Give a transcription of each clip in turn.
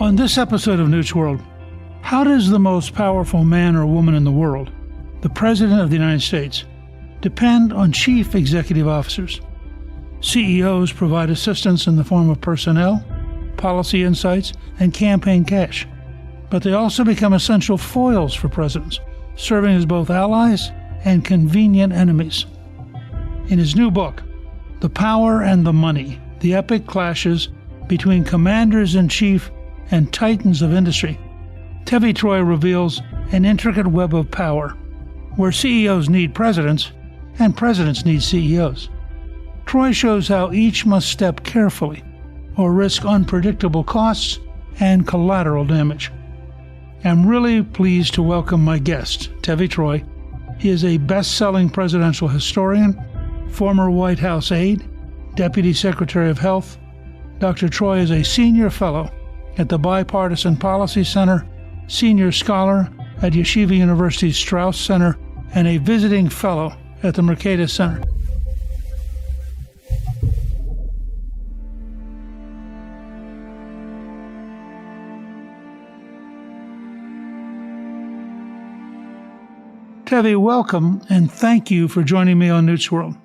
On this episode of Newt's World, how does the most powerful man or woman in the world, the President of the United States, depend on chief executive officers? CEOs provide assistance in the form of personnel, policy insights, and campaign cash. But they also become essential foils for presidents, serving as both allies and convenient enemies. In his new book, The Power and the Money, the epic clashes between commanders-in-chief and titans of industry, Tevi Troy reveals an intricate web of power, where CEOs need presidents and presidents need CEOs. Troy shows how each must step carefully or risk unpredictable costs and collateral damage. I'm really pleased to welcome my guest, Tevi Troy. He is a best-selling presidential historian, former White House aide, Deputy Secretary of Health. Dr. Troy is a senior fellow at the Bipartisan Policy Center, senior scholar at Yeshiva University's Strauss Center, and a visiting fellow at the Mercatus Center. Tevi, welcome, and thank you for joining me on Newt's World.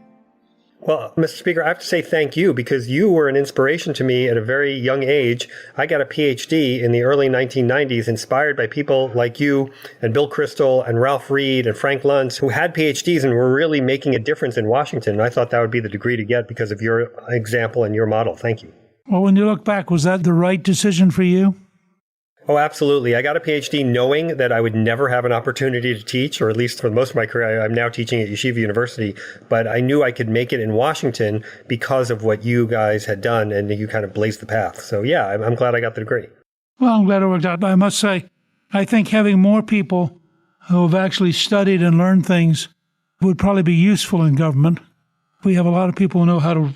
Well, Mr. Speaker, I have to say thank you because you were an inspiration to me at a very young age. I got a PhD in the early 1990s, inspired by people like you and Bill Kristol and Ralph Reed and Frank Luntz, who had PhDs and were really making a difference in Washington. And I thought that would be the degree to get because of your example and your model. Thank you. Well, when you look back, was that the right decision for you? Oh, absolutely. I got a PhD knowing that I would never have an opportunity to teach, or at least for most of my career. I'm now teaching at Yeshiva University, but I knew I could make it in Washington because of what you guys had done, and you kind of blazed the path. So yeah, I'm glad I got the degree. Well, I'm glad it worked out. But I must say, I think having more people who have actually studied and learned things would probably be useful in government. We have a lot of people who know how to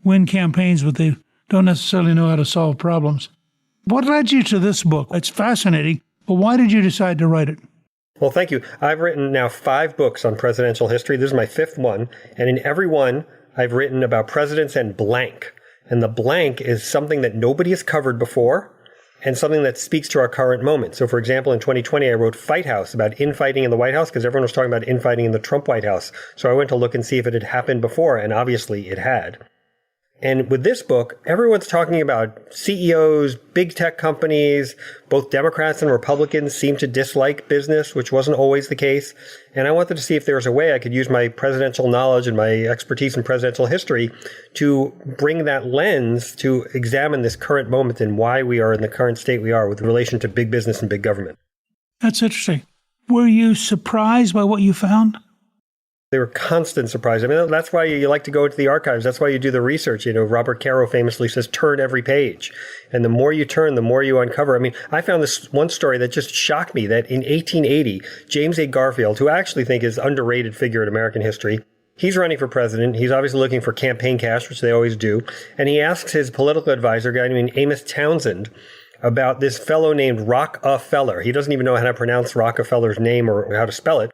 win campaigns, but they don't necessarily know how to solve problems. What led you to this book? It's fascinating, but why did you decide to write it? Well, thank you. I've written now 5 books on presidential history. This is my 5th one. And in every one, I've written about presidents and blank. And the blank is something that nobody has covered before and something that speaks to our current moment. So, for example, in 2020, I wrote Fight House about infighting in the White House because everyone was talking about infighting in the Trump White House. So I went to look and see if it had happened before, and obviously it had. And with this book, everyone's talking about CEOs, big tech companies. Both Democrats and Republicans seem to dislike business, which wasn't always the case. And I wanted to see if there was a way I could use my presidential knowledge and my expertise in presidential history to bring that lens to examine this current moment and why we are in the current state we are with relation to big business and big government. That's interesting. Were you surprised by what you found? They were constant surprise. I mean, that's why you like to go into the archives. That's why you do the research. You know, Robert Caro famously says, turn every page. And the more you turn, the more you uncover. I mean, I found this one story that just shocked me that in 1880, James A. Garfield, who I actually think is an underrated figure in American history, he's running for president. He's obviously looking for campaign cash, which they always do. And he asks his political advisor, a guy named Amos Townsend, about this fellow named Rockefeller. He doesn't even know how to pronounce Rockefeller's name or how to spell it.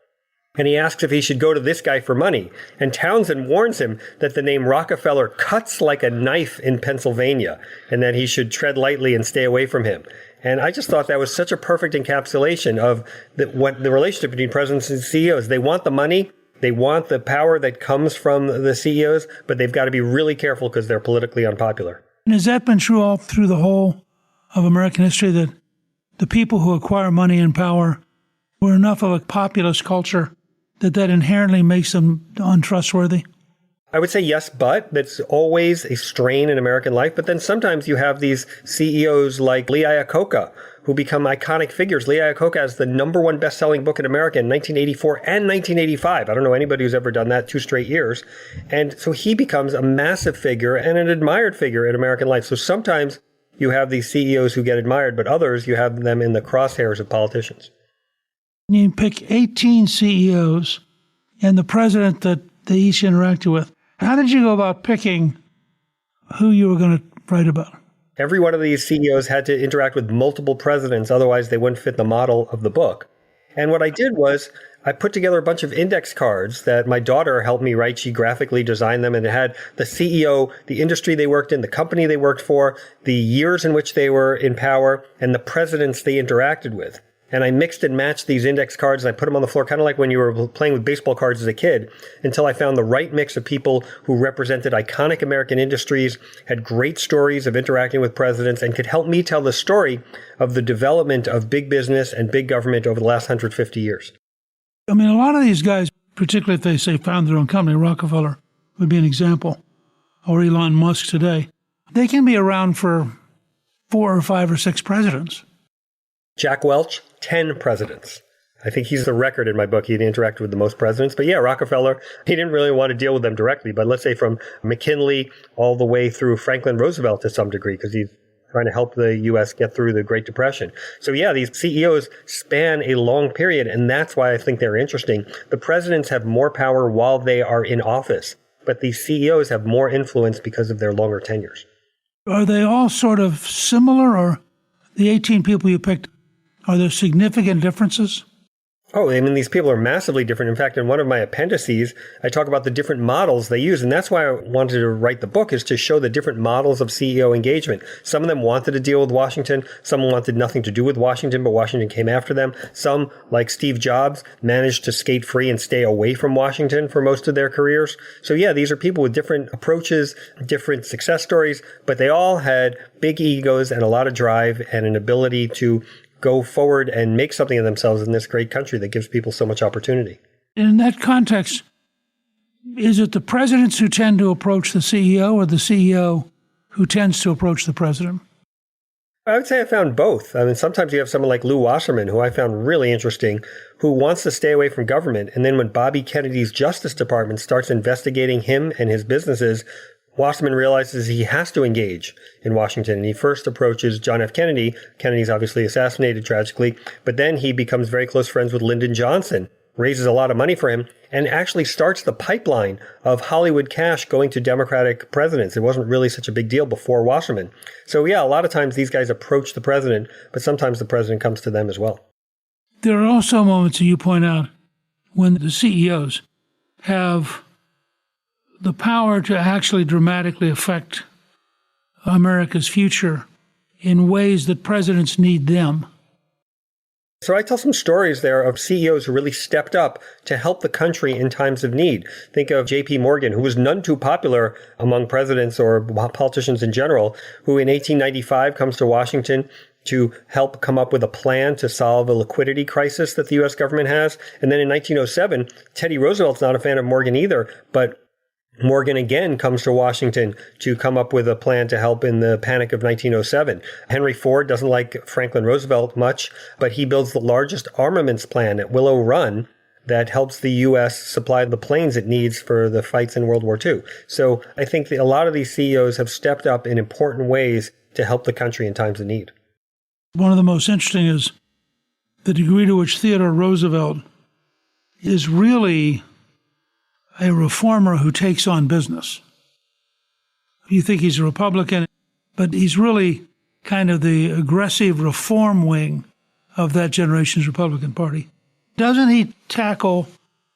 And he asks if he should go to this guy for money. And Townsend warns him that the name Rockefeller cuts like a knife in Pennsylvania and that he should tread lightly and stay away from him. And I just thought that was such a perfect encapsulation of what the relationship between presidents and CEOs. They want the money. They want the power that comes from the CEOs, but they've got to be really careful because they're politically unpopular. And has that been true all through the whole of American history, that the people who acquire money and power were enough of a populist culture that inherently makes them untrustworthy? I would say yes, but that's always a strain in American life. But then sometimes you have these CEOs like Lee Iacocca who become iconic figures. Lee Iacocca has the #1 best-selling book in America in 1984 and 1985. I don't know anybody who's ever done that 2 straight years. And so he becomes a massive figure and an admired figure in American life. So sometimes you have these CEOs who get admired, but others you have them in the crosshairs of politicians. You pick 18 CEOs and the president that they each interacted with. How did you go about picking who you were going to write about? Every one of these CEOs had to interact with multiple presidents, otherwise they wouldn't fit the model of the book. And what I did was I put together a bunch of index cards that my daughter helped me write. She graphically designed them, and it had the CEO, the industry they worked in, the company they worked for, the years in which they were in power, and the presidents they interacted with. And I mixed and matched these index cards and I put them on the floor, kind of like when you were playing with baseball cards as a kid, until I found the right mix of people who represented iconic American industries, had great stories of interacting with presidents, and could help me tell the story of the development of big business and big government over the last 150 years. I mean, a lot of these guys, particularly if they say found their own company, Rockefeller would be an example, or Elon Musk today, they can be around for 4 or 5 or 6 presidents. Jack Welch, 10 presidents. I think he's the record in my book. He interacted with the most presidents. But yeah, Rockefeller, he didn't really want to deal with them directly. But let's say from McKinley all the way through Franklin Roosevelt to some degree, because he's trying to help the U.S. get through the Great Depression. So yeah, these CEOs span a long period, and that's why I think they're interesting. The presidents have more power while they are in office, but these CEOs have more influence because of their longer tenures. Are they all sort of similar, or the 18 people you picked, are there significant differences? Oh, I mean, these people are massively different. In fact, in one of my appendices, I talk about the different models they use. And that's why I wanted to write the book, is to show the different models of CEO engagement. Some of them wanted to deal with Washington. Some wanted nothing to do with Washington, but Washington came after them. Some, like Steve Jobs, managed to skate free and stay away from Washington for most of their careers. So yeah, these are people with different approaches, different success stories, but they all had big egos and a lot of drive and an ability to go forward and make something of themselves in this great country that gives people so much opportunity. In that context, is it the presidents who tend to approach the CEO, or the CEO who tends to approach the president? I would say I found both. I mean, sometimes you have someone like Lew Wasserman, who I found really interesting, who wants to stay away from government. And then when Bobby Kennedy's Justice Department starts investigating him and his businesses, Wasserman realizes he has to engage in Washington, and he first approaches John F. Kennedy. Kennedy's obviously assassinated tragically, but then he becomes very close friends with Lyndon Johnson, raises a lot of money for him, and actually starts the pipeline of Hollywood cash going to Democratic presidents. It wasn't really such a big deal before Wasserman. So yeah, a lot of times these guys approach the president, but sometimes the president comes to them as well. There are also moments, you point out, when the CEOs have the power to actually dramatically affect America's future in ways that presidents need them. So I tell some stories there of CEOs who really stepped up to help the country in times of need. Think of J.P. Morgan, who was none too popular among presidents or politicians in general, who in 1895 comes to Washington to help come up with a plan to solve a liquidity crisis that the U.S. government has. And then in 1907, Teddy Roosevelt's not a fan of Morgan either, but Morgan again comes to Washington to come up with a plan to help in the Panic of 1907. Henry Ford doesn't like Franklin Roosevelt much, but he builds the largest armaments plan at Willow Run that helps the U.S. supply the planes it needs for the fights in World War II. So I think that a lot of these CEOs have stepped up in important ways to help the country in times of need. One of the most interesting is the degree to which Theodore Roosevelt is really a reformer who takes on business. You think he's a Republican, but he's really kind of the aggressive reform wing of that generation's Republican Party. Doesn't he tackle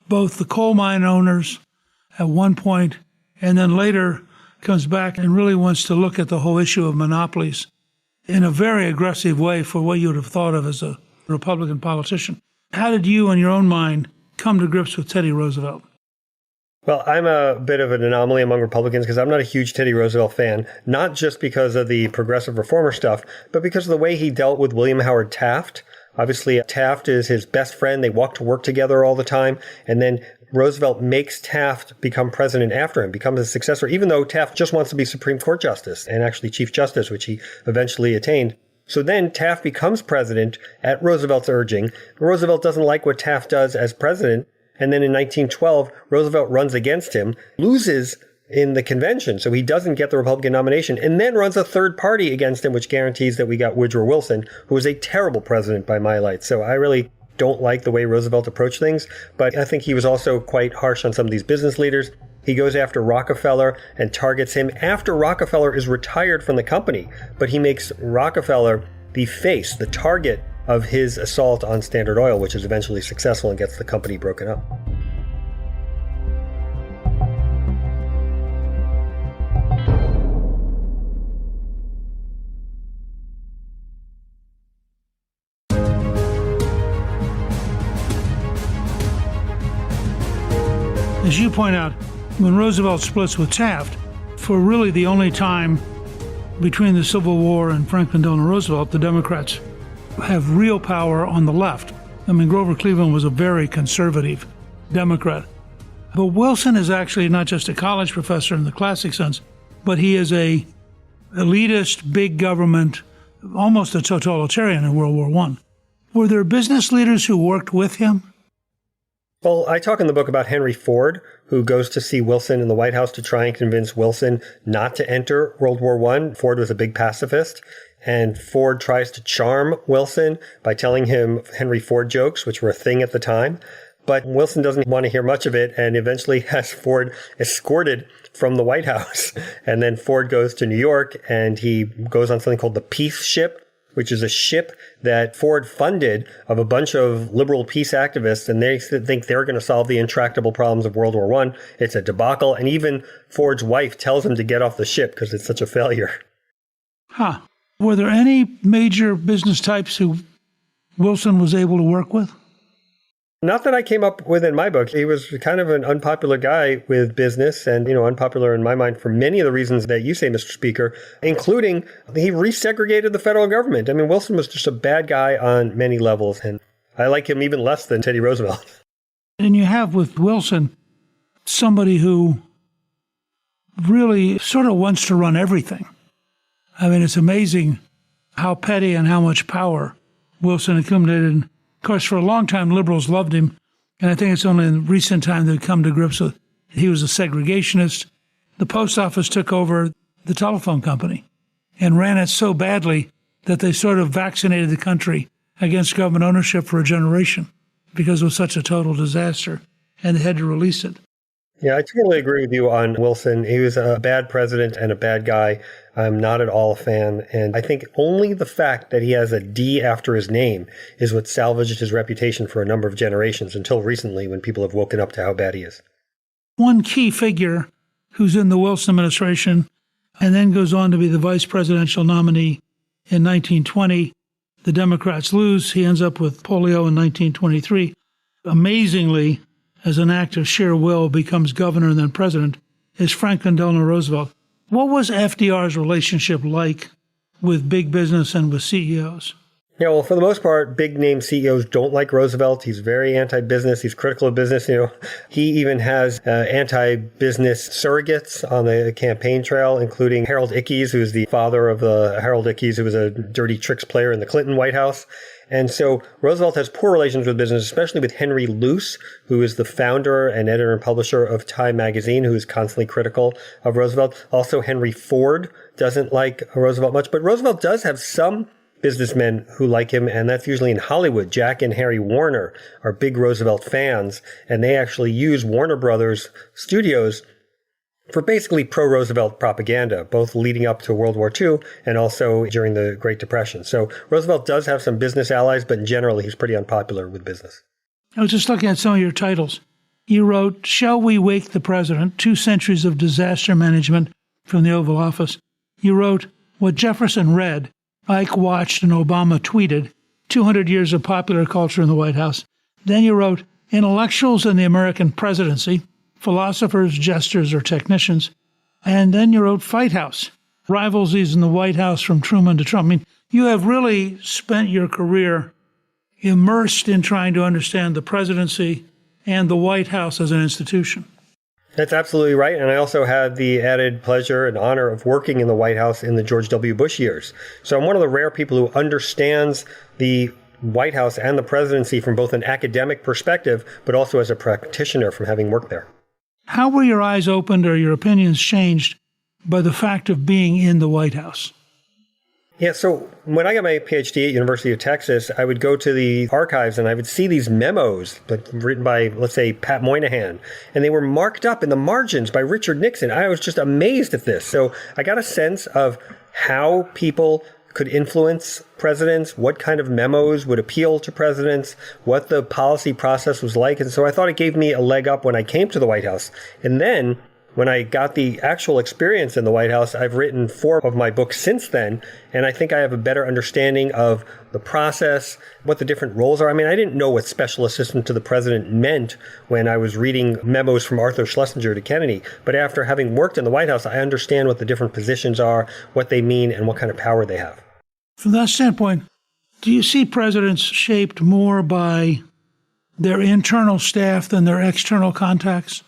both the coal mine owners at one point, and then later comes back and really wants to look at the whole issue of monopolies in a very aggressive way for what you would have thought of as a Republican politician? How did you, in your own mind, come to grips with Teddy Roosevelt? Well, I'm a bit of an anomaly among Republicans because I'm not a huge Teddy Roosevelt fan, not just because of the progressive reformer stuff, but because of the way he dealt with William Howard Taft. Obviously, Taft is his best friend. They walk to work together all the time. And then Roosevelt makes Taft become president after him, becomes his successor, even though Taft just wants to be Supreme Court Justice and actually Chief Justice, which he eventually attained. So then Taft becomes president at Roosevelt's urging. Roosevelt doesn't like what Taft does as president. And then in 1912, Roosevelt runs against him, loses in the convention, so he doesn't get the Republican nomination, and then runs a third party against him, which guarantees that we got Woodrow Wilson, who was a terrible president by my lights. So I really don't like the way Roosevelt approached things, but I think he was also quite harsh on some of these business leaders. He goes after Rockefeller and targets him after Rockefeller is retired from the company, but he makes Rockefeller the face, the target of his assault on Standard Oil, which is eventually successful and gets the company broken up. As you point out, when Roosevelt splits with Taft, for really the only time between the Civil War and Franklin Delano Roosevelt, the Democrats have real power on the left. I mean, Grover Cleveland was a very conservative Democrat. But Wilson is actually not just a college professor in the classic sense, but he is a elitist, big government, almost a totalitarian in World War I. Were there business leaders who worked with him? Well, I talk in the book about Henry Ford, who goes to see Wilson in the White House to try and convince Wilson not to enter World War I. Ford was a big pacifist, and Ford tries to charm Wilson by telling him Henry Ford jokes, which were a thing at the time. But Wilson doesn't want to hear much of it and eventually has Ford escorted from the White House. And then Ford goes to New York and he goes on something called the Peace Ship, which is a ship that Ford funded of a bunch of liberal peace activists, and they think they're going to solve the intractable problems of World War I. It's a debacle, and even Ford's wife tells him to get off the ship because it's such a failure. Huh. Were there any major business types who Wilson was able to work with? Not that I came up with in my book. He was kind of an unpopular guy with business and, unpopular in my mind for many of the reasons that you say, Mr. Speaker, including he resegregated the federal government. I mean, Wilson was just a bad guy on many levels, and I like him even less than Teddy Roosevelt. And you have with Wilson somebody who really sort of wants to run everything. I mean, it's amazing how petty and how much power Wilson accumulated. Of course, for a long time, liberals loved him, and I think it's only in recent time they've come to grips with he was a segregationist. The post office took over the telephone company and ran it so badly that they sort of vaccinated the country against government ownership for a generation because it was such a total disaster, and they had to release it. Yeah, I totally agree with you on Wilson. He was a bad president and a bad guy. I'm not at all a fan. And I think only the fact that he has a D after his name is what salvaged his reputation for a number of generations until recently when people have woken up to how bad he is. One key figure who's in the Wilson administration and then goes on to be the vice presidential nominee in 1920. The Democrats lose. He ends up with polio in 1923. Amazingly, as an act of sheer will, becomes governor and then president, is Franklin Delano Roosevelt. What was FDR's relationship like with big business and with CEOs? Yeah, well, for the most part, big-name CEOs don't like Roosevelt. He's very anti-business. He's critical of business. He even has anti-business surrogates on the campaign trail, including Harold Ickes, who's the father of Harold Ickes, who was a dirty tricks player in the Clinton White House. And so Roosevelt has poor relations with business, especially with Henry Luce, who is the founder and editor and publisher of Time magazine, who is constantly critical of Roosevelt. Also, Henry Ford doesn't like Roosevelt much, but Roosevelt does have some businessmen who like him, and that's usually in Hollywood. Jack and Harry Warner are big Roosevelt fans, and they actually use Warner Brothers studios for basically pro-Roosevelt propaganda, both leading up to World War II and also during the Great Depression. So Roosevelt does have some business allies, but in general, he's pretty unpopular with business. I was just looking at some of your titles. You wrote, Shall We Wake the President? 2 Centuries of Disaster Management from the Oval Office. You wrote, What Jefferson read, Ike watched and Obama tweeted, 200 years of popular culture in the White House. Then you wrote, Intellectuals in the American Presidency, Philosophers, Jesters, or Technicians. And then you wrote Fight House, Rivalries in the White House from Truman to Trump. I mean, you have really spent your career immersed in trying to understand the presidency and the White House as an institution. That's absolutely right. And I also had the added pleasure and honor of working in the White House in the George W. Bush years. So I'm one of the rare people who understands the White House and the presidency from both an academic perspective, but also as a practitioner from having worked there. How were your eyes opened or your opinions changed by the fact of being in the White House? Yeah, so when I got my PhD at University of Texas, I would go to the archives and I would see these memos written by, let's say, Pat Moynihan, and they were marked up in the margins by Richard Nixon. I was just amazed at this. So I got a sense of how people could influence presidents, what kind of memos would appeal to presidents, what the policy process was like. And so I thought it gave me a leg up when I came to the White House. And then when I got the actual experience in the White House, I've written 4 of my books since then, and I think I have a better understanding of the process, what the different roles are. I mean, I didn't know what special assistant to the president meant when I was reading memos from Arthur Schlesinger to Kennedy, but after having worked in the White House, I understand what the different positions are, what they mean, and what kind of power they have. From that standpoint, do you see presidents shaped more by their internal staff than their external contacts?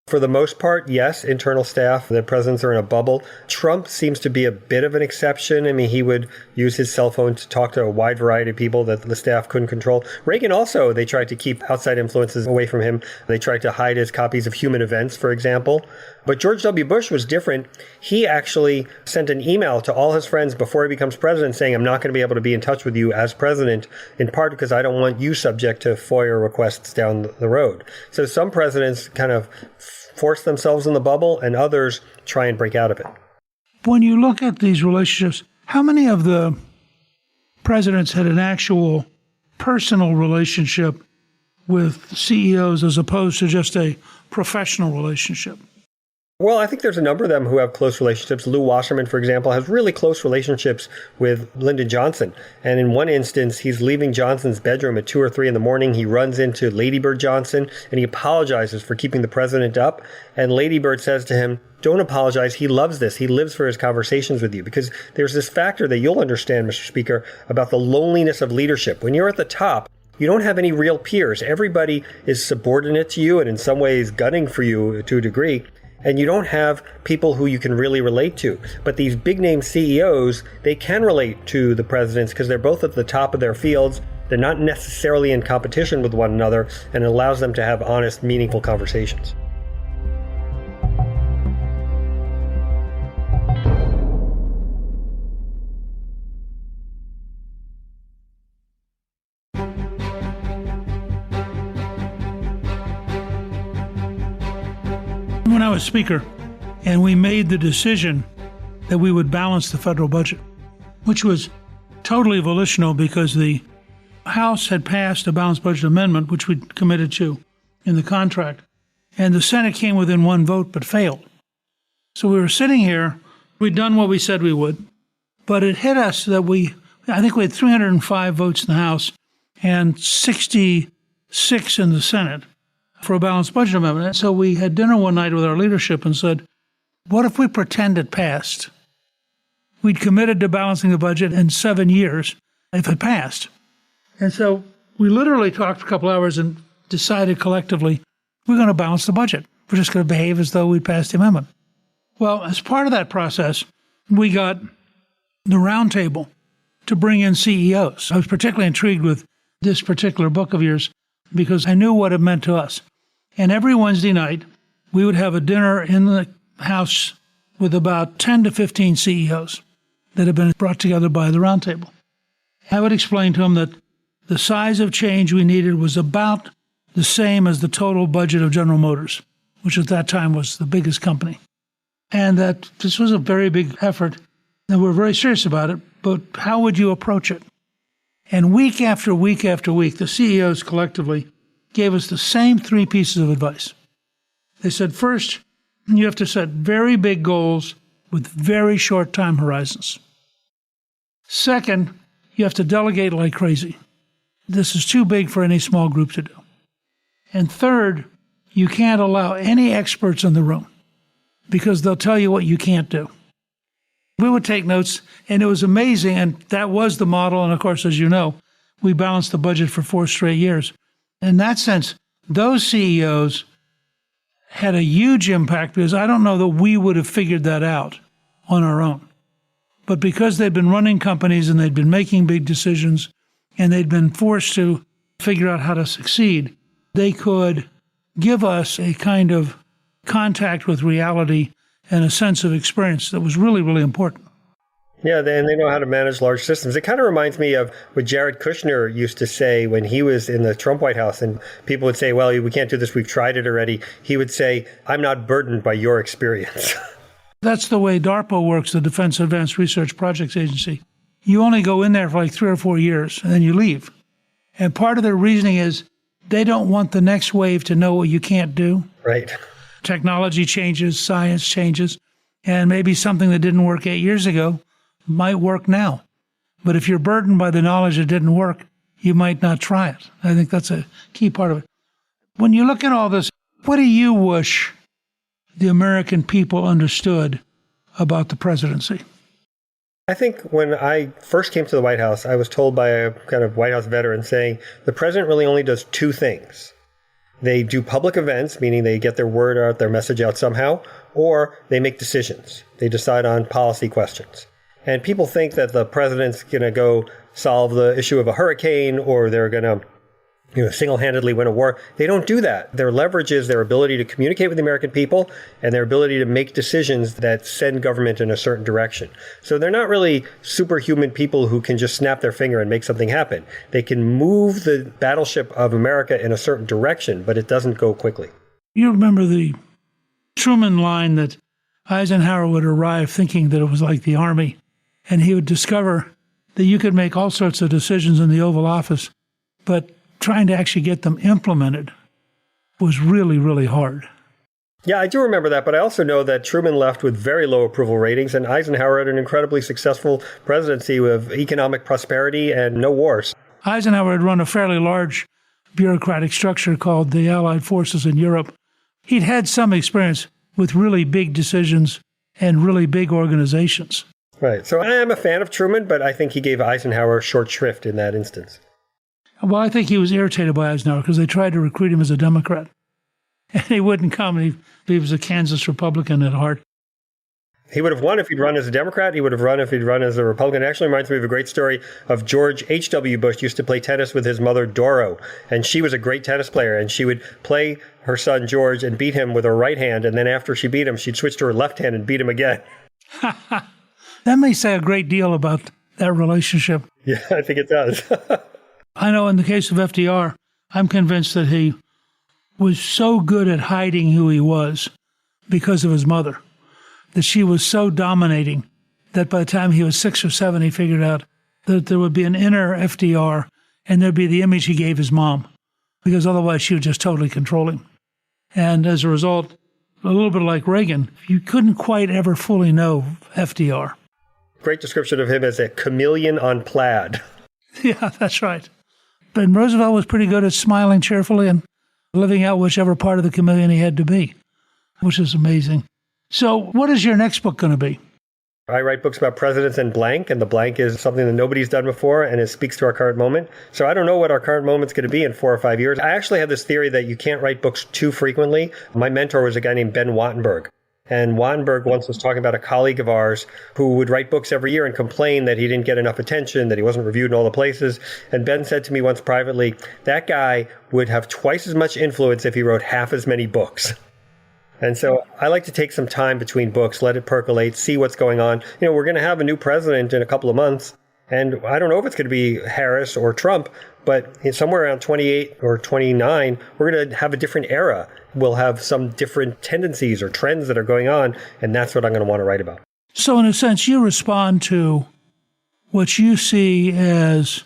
For the most part, yes, internal staff, the presidents are in a bubble. Trump seems to be a bit of an exception. I mean, he would use his cell phone to talk to a wide variety of people that the staff couldn't control. Reagan also, they tried to keep outside influences away from him. They tried to hide his copies of Human Events, for example. But George W. Bush was different. He actually sent an email to all his friends before he becomes president saying, I'm not going to be able to be in touch with you as president, in part because I don't want you subject to FOIA requests down the road. So some presidents kind of force themselves in the bubble, and others try and break out of it. When you look at these relationships, how many of the presidents had an actual personal relationship with CEOs as opposed to just a professional relationship? Well, I think there's a number of them who have close relationships. Lou Wasserman, for example, has really close relationships with Lyndon Johnson. And in one instance, he's leaving Johnson's bedroom at 2 or 3 in the morning. He runs into Lady Bird Johnson and he apologizes for keeping the president up. And Lady Bird says to him, don't apologize. He loves this. He lives for his conversations with you. Because there's this factor that you'll understand, Mr. Speaker, about the loneliness of leadership. When you're at the top, you don't have any real peers. Everybody is subordinate to you and in some ways gunning for you to a degree. And you don't have people who you can really relate to. But these big name CEOs, they can relate to the presidents because they're both at the top of their fields. They're not necessarily in competition with one another, and it allows them to have honest, meaningful conversations. When I was Speaker, and we made the decision that we would balance the federal budget, which was totally volitional because the House had passed a balanced budget amendment, which we'd committed to in the contract, and the Senate came within 1 vote but failed. So we were sitting here, we'd done what we said we would, but it hit us that I think we had 305 votes in the House and 66 in the Senate for a balanced budget amendment. So we had dinner one night with our leadership and said, what if we pretend it passed? We'd committed to balancing the budget in 7 years if it passed. And so we literally talked a couple hours and decided collectively, we're going to balance the budget. We're just going to behave as though we'd passed the amendment. Well, as part of that process, we got the roundtable to bring in CEOs. I was particularly intrigued with this particular book of yours because I knew what it meant to us. And every Wednesday night, we would have a dinner in the House with about 10 to 15 CEOs that had been brought together by the roundtable. I would explain to them that the size of change we needed was about the same as the total budget of General Motors, which at that time was the biggest company. And that this was a very big effort, and we're very serious about it, but how would you approach it? And week after week after week, the CEOs collectively gave us the same 3 pieces of advice. They said, first, you have to set very big goals with very short time horizons. Second, you have to delegate like crazy. This is too big for any small group to do. And third, you can't allow any experts in the room because they'll tell you what you can't do. We would take notes, and it was amazing, and that was the model. And of course, as you know, we balanced the budget for 4 straight years. In that sense, those CEOs had a huge impact because I don't know that we would have figured that out on our own. But because they'd been running companies and they'd been making big decisions and they'd been forced to figure out how to succeed, they could give us a kind of contact with reality and a sense of experience that was really, really important. Yeah, and they know how to manage large systems. It kind of reminds me of what Jared Kushner used to say when he was in the Trump White House, and people would say, well, we can't do this, we've tried it already. He would say, I'm not burdened by your experience. That's the way DARPA works, the Defense Advanced Research Projects Agency. You only go in there for like 3 or 4 years, and then you leave. And part of their reasoning is they don't want the next wave to know what you can't do. Right. Technology changes, science changes, and maybe something that didn't work 8 years ago might work now. But if you're burdened by the knowledge it didn't work, you might not try it. I think that's a key part of it. When you look at all this, what do you wish the American people understood about the presidency? I think when I first came to the White House, I was told by a kind of White House veteran saying the president really only does 2 things. They do public events, meaning they get their word out, their message out somehow, or they make decisions. They decide on policy questions. And people think that the president's going to go solve the issue of a hurricane or they're going to single-handedly win a war. They don't do that. Their leverage is their ability to communicate with the American people and their ability to make decisions that send government in a certain direction. So they're not really superhuman people who can just snap their finger and make something happen. They can move the battleship of America in a certain direction, but it doesn't go quickly. You remember the Truman line that Eisenhower would arrive thinking that it was like the Army, and he would discover that you could make all sorts of decisions in the Oval Office, but trying to actually get them implemented was really, really hard. Yeah, I do remember that, but I also know that Truman left with very low approval ratings, and Eisenhower had an incredibly successful presidency with economic prosperity and no wars. Eisenhower had run a fairly large bureaucratic structure called the Allied Forces in Europe. He'd had some experience with really big decisions and really big organizations. Right. So I am a fan of Truman, but I think he gave Eisenhower short shrift in that instance. Well, I think he was irritated by Eisenhower because they tried to recruit him as a Democrat. And he wouldn't come. He was a Kansas Republican at heart. He would have won if he'd run as a Democrat. He would have run if he'd run as a Republican. It actually reminds me of a great story of George H.W. Bush used to play tennis with his mother, Doro. And she was a great tennis player. And she would play her son, George, and beat him with her right hand. And then after she beat him, she'd switch to her left hand and beat him again. That may say a great deal about that relationship. Yeah, I think it does. I know in the case of FDR, I'm convinced that he was so good at hiding who he was because of his mother, that she was so dominating that by the time he was 6 or 7, he figured out that there would be an inner FDR and there'd be the image he gave his mom, because otherwise she would just totally control him. And as a result, a little bit like Reagan, you couldn't quite ever fully know FDR. Great description of him as a chameleon on plaid. Yeah, that's right. But Roosevelt was pretty good at smiling cheerfully and living out whichever part of the chameleon he had to be, which is amazing. So what is your next book going to be? I write books about presidents and the blank is something that nobody's done before, and it speaks to our current moment. So I don't know what our current moment's going to be in 4 or 5 years. I actually have this theory that you can't write books too frequently. My mentor was a guy named Ben Wattenberg. And Wattenberg once was talking about a colleague of ours who would write books every year and complain that he didn't get enough attention, that he wasn't reviewed in all the places. And Ben said to me once privately, that guy would have twice as much influence if he wrote half as many books. And so I like to take some time between books, let it percolate, see what's going on. We're going to have a new president in a couple of months. And I don't know if it's going to be Harris or Trump, but somewhere around 28 or 29, we're going to have a different era. We'll have some different tendencies or trends that are going on, and that's what I'm going to want to write about. So in a sense, you respond to what you see as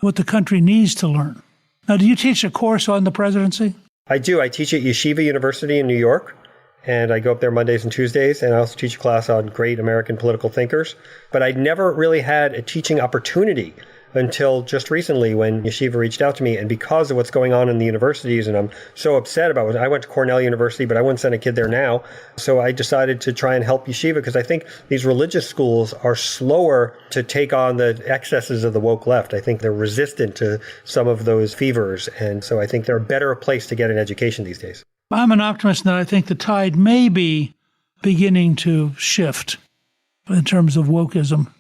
what the country needs to learn. Now, do you teach a course on the presidency? I do. I teach at Yeshiva University in New York, and I go up there Mondays and Tuesdays, and I also teach a class on great American political thinkers. But I never really had a teaching opportunity until just recently when Yeshiva reached out to me. And because of what's going on in the universities, and I'm so upset about it, I went to Cornell University, but I wouldn't send a kid there now. So I decided to try and help Yeshiva because I think these religious schools are slower to take on the excesses of the woke left. I think they're resistant to some of those fevers. And so I think they're a better place to get an education these days. I'm an optimist that I think the tide may be beginning to shift in terms of wokeism,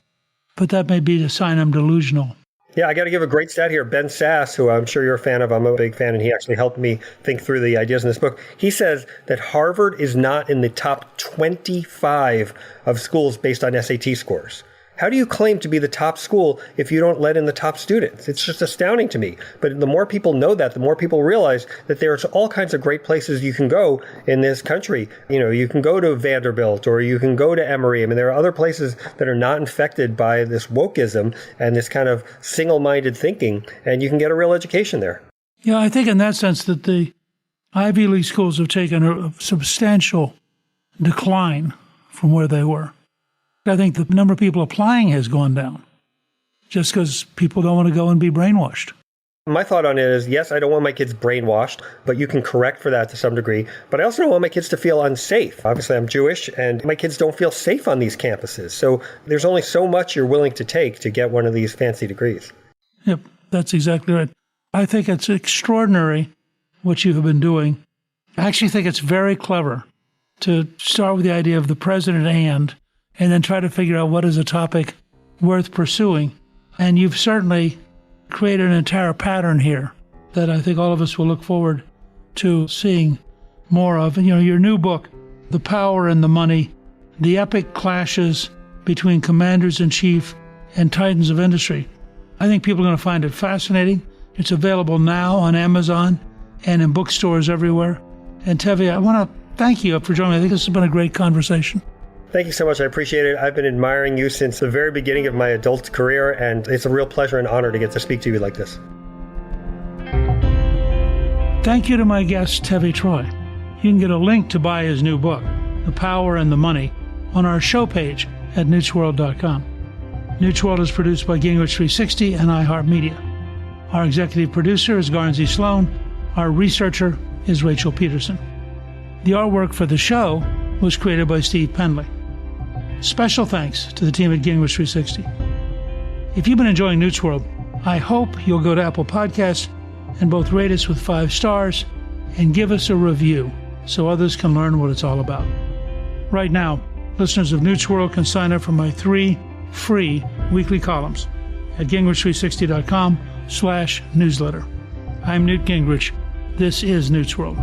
but that may be a sign I'm delusional. Yeah, I got to give a great stat here. Ben Sass, who I'm sure you're a fan of, I'm a big fan, and he actually helped me think through the ideas in this book. He says that Harvard is not in the top 25 of schools based on SAT scores. How do you claim to be the top school if you don't let in the top students? It's just astounding to me. But the more people know that, the more people realize that there's all kinds of great places you can go in this country. You can go to Vanderbilt or you can go to Emory. I mean, there are other places that are not infected by this wokeism and this kind of single-minded thinking, and you can get a real education there. Yeah, I think in that sense that the Ivy League schools have taken a substantial decline from where they were. I think the number of people applying has gone down just because people don't want to go and be brainwashed. My thought on it is, yes, I don't want my kids brainwashed, but you can correct for that to some degree. But I also don't want my kids to feel unsafe. Obviously, I'm Jewish, and my kids don't feel safe on these campuses. So there's only so much you're willing to take to get one of these fancy degrees. Yep, that's exactly right. I think it's extraordinary what you have been doing. I actually think it's very clever to start with the idea of the president and then try to figure out what is a topic worth pursuing. And you've certainly created an entire pattern here that I think all of us will look forward to seeing more of. Your new book, The Power and the Money, the epic clashes between commanders-in-chief and titans of industry. I think people are going to find it fascinating. It's available now on Amazon and in bookstores everywhere. And Tevi, I want to thank you for joining me. I think this has been a great conversation. Thank you so much. I appreciate it. I've been admiring you since the very beginning of my adult career, and it's a real pleasure and honor to get to speak to you like this. Thank you to my guest, Tevi Troy. You can get a link to buy his new book, The Power and the Money, on our show page at newtsworld.com. Newt's World is produced by Gingrich 360 and iHeartMedia. Our executive producer is Garnsey Sloan. Our researcher is Rachel Peterson. The artwork for the show was created by Steve Penley. Special thanks to the team at Gingrich 360. If you've been enjoying Newt's World, I hope you'll go to Apple Podcasts and both rate us with 5 stars and give us a review so others can learn what it's all about. Right now, listeners of Newt's World can sign up for my 3 free weekly columns at gingrich360.com/newsletter. I'm Newt Gingrich. This is Newt's World.